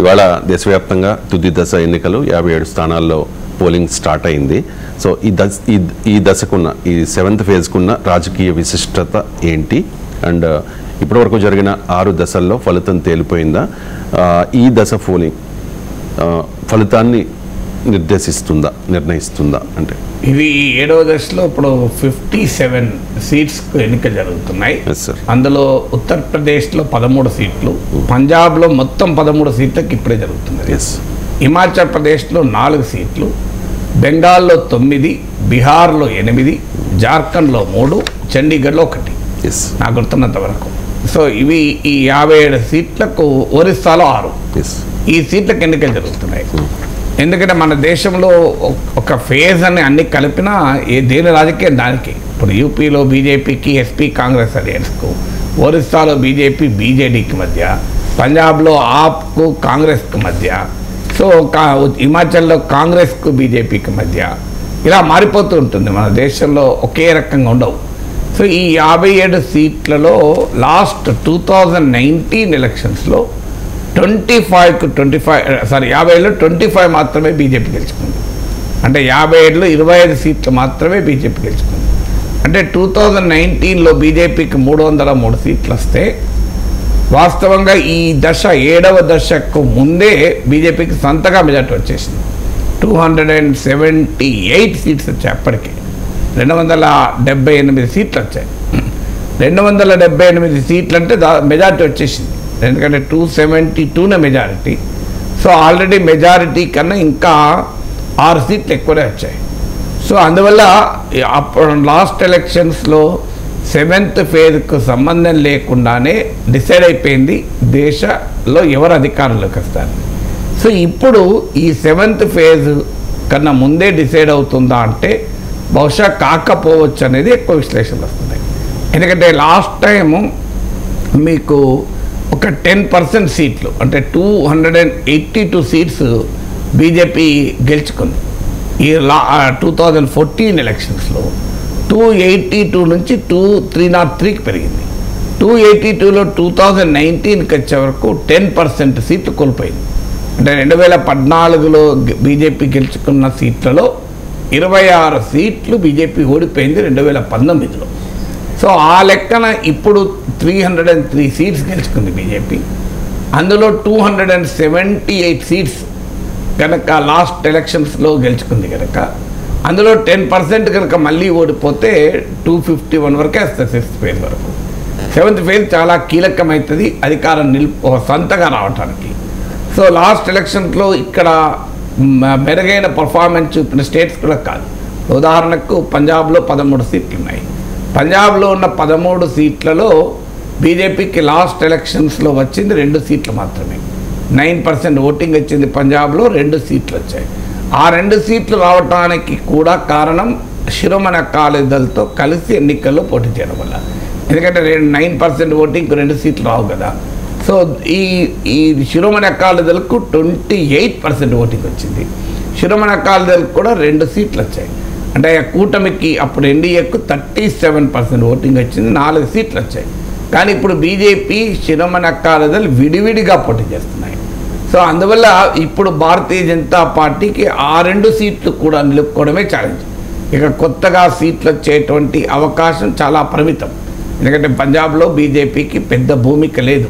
ఇవాళ దేశవ్యాప్తంగా తుది దశ ఎన్నికలు 57 స్థానాల్లో పోలింగ్ స్టార్ట్ అయింది. సో ఈ దశకున్న ఈ 7th ఫేజ్కున్న రాజకీయ విశిష్టత ఏంటి అండ్ ఇప్పటివరకు జరిగిన 6 దశల్లో ఫలితం తేలిపోయిందా? ఈ దశ పోలింగ్ ఫలితాన్ని నిర్ణయిస్తుందా? అంటే ఇది 7వ దశలో ఇప్పుడు 57 సీట్స్కు ఎన్నికలు జరుగుతున్నాయి. అందులో ఉత్తరప్రదేశ్లో 13 సీట్లు, పంజాబ్లో మొత్తం 13 సీట్లకు ఇప్పుడే జరుగుతున్నాయి. హిమాచల్ ప్రదేశ్లో 4 సీట్లు, బెంగాల్లో 9, బీహార్లో 8, జార్ఖండ్లో 3, చండీగఢ్లో 1 నాకు గుర్తున్నంత వరకు. సో ఇవి ఈ 57 సీట్లకు, ఒరిస్సాలో 6 ఈ సీట్లకు ఎన్నికలు జరుగుతున్నాయి. ఎందుకంటే మన దేశంలో ఒక ఫేజ్ అని అన్ని కలిపినా దేని రాజకీయం దానికి. ఇప్పుడు యూపీలో బీజేపీకి ఎస్పీ కాంగ్రెస్ అలయన్స్కు, ఒరిస్సాలో బీజేపీ బీజేడీకి మధ్య, పంజాబ్లో ఆప్కు కాంగ్రెస్కు మధ్య, సో హిమాచల్లో కాంగ్రెస్కు బీజేపీకి మధ్య ఇలా మారిపోతూ ఉంటుంది. మన దేశంలో ఒకే రకంగా ఉండవు. సో ఈ 57 సీట్లలో లాస్ట్ 2019 ఎలక్షన్స్లో 25కు 50లో 25 మాత్రమే బీజేపీ గెలుచుకుంది. అంటే 57లో 25 సీట్లు మాత్రమే బీజేపీ గెలుచుకుంది. అంటే 2019లో బీజేపీకి 303 సీట్లు వస్తే వాస్తవంగా ఈ దశ 7వ దశకు ముందే బీజేపీకి సొంతగా మెజార్టీ వచ్చేసింది. 278 సీట్స్ వచ్చాయి. అప్పటికే 278 సీట్లు వచ్చాయి. 278 సీట్లు అంటే మెజార్టీ వచ్చేసింది. ఎందుకంటే 272నే మెజారిటీ. సో ఆల్రెడీ మెజారిటీ కన్నా ఇంకా 6 సీట్లు ఎక్కువనే వచ్చాయి. సో అందువల్ల అప్పుడు లాస్ట్ ఎలక్షన్స్లో 7th ఫేజ్కు సంబంధం లేకుండానే డిసైడ్ అయిపోయింది దేశంలో ఎవరు అధికారంలోకి వస్తారు. సో ఇప్పుడు ఈ 7th ఫేజ్ కన్నా ముందే డిసైడ్ అవుతుందా అంటే బహుశా కాకపోవచ్చు అనేది ఎక్కువ విశ్లేషణలు వస్తున్నాయి. ఎందుకంటే లాస్ట్ టైము మీకు ఒక 10% సీట్లు అంటే 282 సీట్స్ బీజేపీ గెలుచుకుంది. ఈ 2014 ఎలక్షన్స్లో 282 నుంచి 303కి పెరిగింది. 282లో 2019కి వచ్చే వరకు 10% సీట్లు కోల్పోయింది. అంటే 2014లో బీజేపీ గెలుచుకున్న సీట్లలో 26 సీట్లు బీజేపీ ఓడిపోయింది 2019లో. సో ఆ లెక్కన ఇప్పుడు 303 సీట్స్ గెలుచుకుంది బీజేపీ. అందులో 278 సీట్స్ కనుక లాస్ట్ ఎలక్షన్స్లో గెలుచుకుంది కనుక అందులో 10% కనుక మళ్ళీ ఓడిపోతే 251 వరకే వస్తుంది 6th ఫేజ్ వరకు. 7th ఫేజ్ చాలా కీలకమవుతుంది అధికారం సొంతగా రావటానికి. సో లాస్ట్ ఎలక్షన్స్లో ఇక్కడ మెరుగైన పర్ఫార్మెన్స్ చూపిన స్టేట్స్ కూడా కాదు. ఉదాహరణకు పంజాబ్లో 13 సీట్లు ఉన్నాయి. పంజాబ్లో ఉన్న 13 సీట్లలో బీజేపీకి లాస్ట్ ఎలక్షన్స్లో వచ్చింది 2 సీట్లు మాత్రమే. 9% ఓటింగ్ వచ్చింది పంజాబ్లో, 2 సీట్లు వచ్చాయి. ఆ 2 సీట్లు రావడానికి కూడా కారణం శిరోమణి అకాలీదళ్తో కలిసి ఎన్నికల్లో పోటీ చేయడం వల్ల. ఎందుకంటే 9% ఓటింగ్కు 2 సీట్లు రావు కదా. సో ఈ శిరోమణి అకాలీదళ్కు 28% ఓటింగ్ వచ్చింది. శిరోమణి అకాలీదళ్కు కూడా 2 సీట్లు వచ్చాయి. అంటే కూటమికి అప్పుడు ఎన్డీఏకు 37% ఓటింగ్ వచ్చింది, 4 సీట్లు వచ్చాయి. కానీ ఇప్పుడు బీజేపీ శిరోమణి అకాలీదళ్ విడివిడిగా పోటీ చేస్తున్నాయి. సో అందువల్ల ఇప్పుడు భారతీయ జనతా పార్టీకి ఆ 2 సీట్లు కూడా నిలుపుకోవడమే ఛాలెంజ్. ఇక కొత్తగా సీట్లు వచ్చేటువంటి అవకాశం చాలా పరిమితం. ఎందుకంటే పంజాబ్లో బీజేపీకి పెద్ద భూమిక లేదు.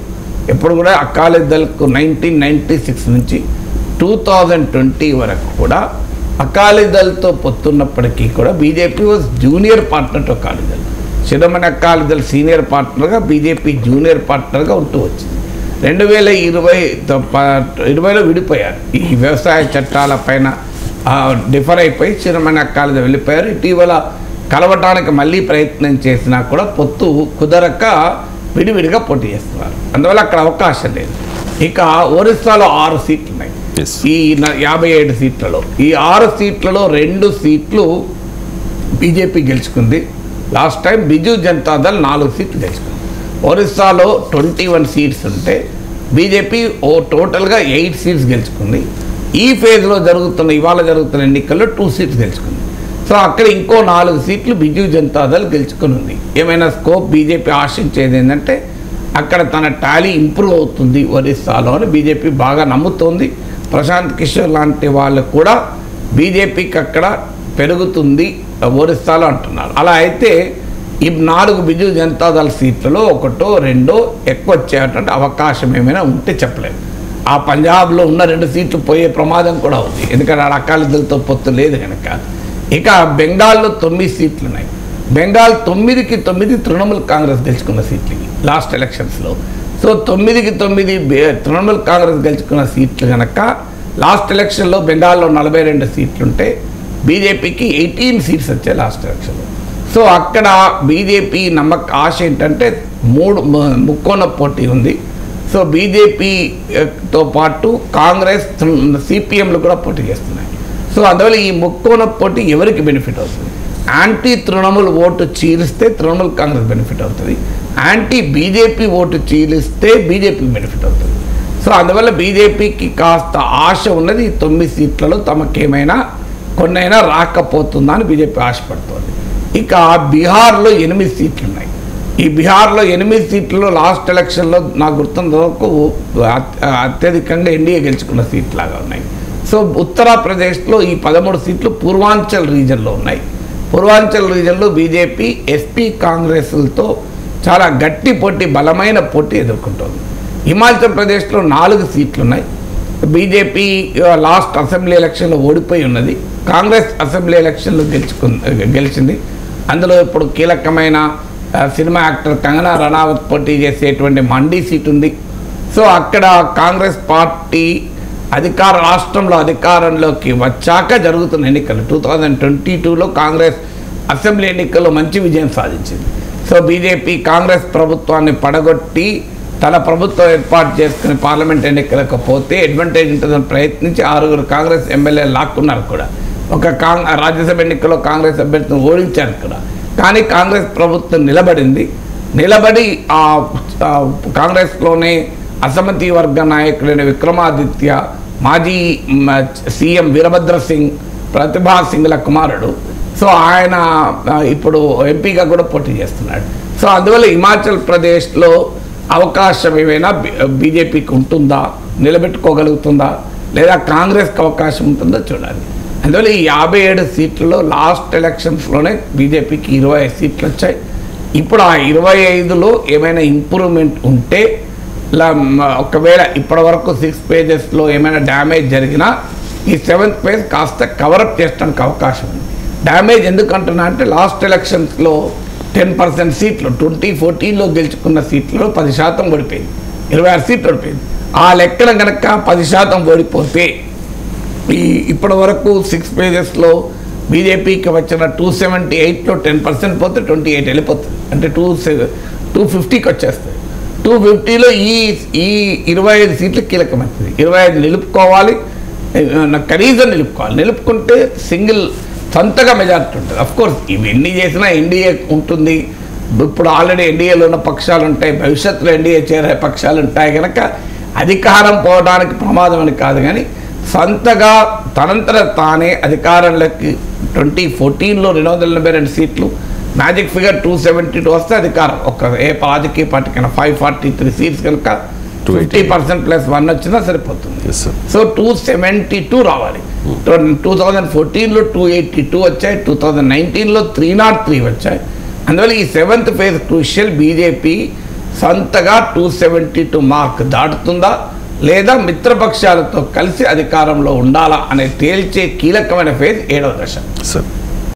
ఎప్పుడు కూడా అకాలీదళ్కు 1996 నుంచి 2020 వరకు కూడా అకాలీదళ్తో పొత్తున్నప్పటికీ కూడా BJP was junior partner to Akali Dal. Shiromani Akali Dal senior పార్ట్నర్గా, బీజేపీ జూనియర్ పార్ట్నర్గా ఉంటూ వచ్చింది. 2020లో విడిపోయారు. ఈ వ్యవసాయ చట్టాల పైన డిఫర్ అయిపోయి శిరోమణి అకాలీదళ్ వెళ్ళిపోయారు. ఇటీవల కలవటానికి మళ్ళీ ప్రయత్నం చేసినా కూడా పొత్తు కుదరక విడివిడిగా పోటీ చేస్తున్నారు. అందువల్ల అక్కడ అవకాశం లేదు. ఇక ఒరిస్సాలో 6 సీట్లు ఉన్నాయి. ఈ 57 సీట్లలో ఈ 6 సీట్లలో 2 సీట్లు బీజేపీ గెలుచుకుంది. లాస్ట్ టైం బిజు జనతాదళ్ 4 సీట్లు గెలుచుకుంది. ఒరిస్సాలో 21 సీట్స్ ఉంటే బీజేపీ టోటల్గా 8 సీట్స్ గెలుచుకుంది. ఈ ఫేజ్లో ఇవాళ జరుగుతున్న ఎన్నికల్లో 2 సీట్స్ గెలుచుకుంది. సో అక్కడ ఇంకో 4 సీట్లు బిజు జనతాదళ్ గెలుచుకుని ఉంది. ఏమైనా స్కోప్ బీజేపీ ఆశించేది ఏంటంటే అక్కడ తన టాలీ ఇంప్రూవ్ అవుతుంది ఒరిస్సాలో అని బీజేపీ బాగా నమ్ముతోంది. ప్రశాంత్ కిషోర్ లాంటి వాళ్ళు కూడా బీజేపీకి అక్కడ పెరుగుతుంది ఒరిస్సాలో అంటున్నారు. అలా అయితే ఈ 4 బిజు జనతాదళ సీట్లలో 1, 2 ఎక్కువ వచ్చేటువంటి అవకాశం ఏమైనా ఉంటే చెప్పలేదు. ఆ పంజాబ్లో ఉన్న 2 సీట్లు పోయే ప్రమాదం కూడా ఉంది, ఎందుకంటే ఆ అకాలీదళతో పొత్తు లేదు కనుక. ఇక బెంగాల్లో 9 సీట్లు ఉన్నాయి. బెంగాల్ 9కి 9 తృణమూల్ కాంగ్రెస్ గెలుచుకున్న సీట్లు లాస్ట్ ఎలక్షన్స్లో. సో 9కి 9 తృణమూల్ కాంగ్రెస్ గెలుచుకున్న సీట్లు కనుక లాస్ట్ ఎలక్షన్లో బెంగాల్లో 42 సీట్లుంటే బీజేపీకి 18 సీట్స్ వచ్చాయి లాస్ట్ ఎలక్షన్లో. సో అక్కడ బీజేపీ ఆశ ఏంటంటే 3 ముక్కోణ పోటీ ఉంది. సో బీజేపీతో పాటు కాంగ్రెస్, సిపిఎంలు కూడా పోటీ చేస్తున్నాయి. సో అందువల్ల ఈ ముక్కోణ పోటీ ఎవరికి బెనిఫిట్ అవుతుంది? యాంటీ తృణమూల్ ఓటు చీలిస్తే తృణమూల్ కాంగ్రెస్ బెనిఫిట్ అవుతుంది, యాంటీ బీజేపీ ఓటు చీలిస్తే బీజేపీకి బెనిఫిట్ అవుతుంది. సో అందువల్ల బీజేపీకి కాస్త ఆశ ఉన్నది, 9 సీట్లలో తమకేమైనా కొన్నైనా రాకపోతుందా అని బీజేపీ ఆశపడుతోంది. ఇక బీహార్లో 8 సీట్లు ఉన్నాయి. ఈ బీహార్లో 8 సీట్లలో లాస్ట్ ఎలక్షన్లో నాకు గుర్తున్నంత వరకు అత్యధికంగా ఎన్డీఏ గెలుచుకున్న సీట్లాగా ఉన్నాయి. సో ఉత్తరప్రదేశ్లో ఈ 13 సీట్లు పూర్వాంచల్ రీజన్లో ఉన్నాయి. పూర్వాంచల్ రీజన్లో బీజేపీ, ఎస్పీ కాంగ్రెస్లతో చాలా గట్టి పోటీ, బలమైన పోటీ ఎదుర్కొంటోంది. హిమాచల్ ప్రదేశ్లో 4 సీట్లు ఉన్నాయి. బీజేపీ లాస్ట్ అసెంబ్లీ ఎలక్షన్లో ఓడిపోయి ఉన్నది, కాంగ్రెస్ అసెంబ్లీ ఎలక్షన్లో గెలిచింది. అందులో ఇప్పుడు కీలకమైన సినిమా యాక్టర్ కంగనా రనౌత్ పోటీ చేసేటువంటి మండీ సీట్ ఉంది. సో అక్కడ కాంగ్రెస్ పార్టీ రాష్ట్రంలో అధికారంలోకి వచ్చాక జరుగుతున్న ఎన్నికలు 2022లో కాంగ్రెస్ అసెంబ్లీ ఎన్నికల్లో మంచి విజయం సాధించింది. సో బీజేపీ కాంగ్రెస్ ప్రభుత్వాన్ని పడగొట్టి తన ప్రభుత్వం ఏర్పాటు చేసుకుని పార్లమెంట్ ఎన్నికలకు పోతే అడ్వాంటేజ్ ఉంటుందని ప్రయత్నించి 6 కాంగ్రెస్ ఎమ్మెల్యేలు లాక్కున్నారు కూడా. ఒక రాజ్యసభ ఎన్నికల్లో కాంగ్రెస్ అభ్యర్థిని ఓడించారు కూడా. కానీ కాంగ్రెస్ ప్రభుత్వం నిలబడి కాంగ్రెస్లోనే అసమ్మతి వర్గ నాయకుడైన విక్రమాదిత్య, మాజీ సీఎం వీరభద్ర సింగ్, ప్రతిభా సింగ్ల కుమారుడు. సో ఆయన ఇప్పుడు ఎంపీగా కూడా పోటీ చేస్తున్నాడు. సో అందువల్ల హిమాచల్ ప్రదేశ్లో అవకాశం ఏమైనా బీజేపీకి ఉంటుందా, నిలబెట్టుకోగలుగుతుందా, లేదా కాంగ్రెస్కి అవకాశం ఉంటుందో చూడాలి. అందువల్ల ఈ 57 సీట్లలో లాస్ట్ ఎలక్షన్స్లోనే బీజేపీకి 25 సీట్లు వచ్చాయి. ఇప్పుడు ఆ 25లో ఏమైనా ఇంప్రూవ్మెంట్ ఉంటే, ఒకవేళ ఇప్పటి వరకు 6 పేజెస్లో ఏమైనా డ్యామేజ్ జరిగినా ఈ 7th పేజ్ కాస్త కవరప్ చేయడానికి అవకాశం ఉంది. డ్యామేజ్ ఎందుకంటున్నా అంటే లాస్ట్ ఎలక్షన్స్లో 10% సీట్లు 2014లో గెలుచుకున్న సీట్లలో 10% ఓడిపోయింది, 26 సీట్లు ఓడిపోయింది. ఆ లెక్కన కనుక 10% ఓడిపోతే ఇప్పటి వరకు 6 పేజెస్లో బీజేపీకి వచ్చిన 278లో 10% పోతే 28 వెళ్ళిపోతుంది, అంటే 250కి వచ్చేస్తుంది. 250లో ఈ 25 సీట్లు కీలకమైనది. 25 నిలుపుకోవాలి, కనీసం నిలుపుకుంటే సింగిల్ సొంతగా మెజార్టీ ఉంటుంది. అఫ్కోర్స్ ఇవన్నీ చేసినా ఎన్డీఏ ఉంటుంది. ఇప్పుడు ఆల్రెడీ ఎన్డీఏలో ఉన్న పక్షాలు ఉంటాయి, భవిష్యత్తులో ఎన్డీఏ చేరే పక్షాలు ఉంటాయి కనుక అధికారం పోవడానికి ప్రమాదం అని కాదు. కానీ సొంతగా తనంతట తానే అధికారంలోకి 2014లో 282 సీట్లు, మ్యాజిక్ ఫిగర్ 272 వస్తే అధికారం ఏ రాజకీయ పార్టీకైనా 543 సీట్స్ కనుక 50% + 1 వచ్చినా సరిపోతుంది. సో 272 రావాలి. 2014లో 282 వచ్చాయి, 2019లో 303 వచ్చాయి. అందువల్ల ఈ 7th ఫేజ్ క్రూషియల్. బీజేపీ సొంతగా 272 మార్క్ దాటుతుందా, లేదా మిత్రపక్షాలతో కలిసి అధికారంలో ఉండాలా అనే తేల్చే కీలకమైన ఫేజ్ 7వ దశ.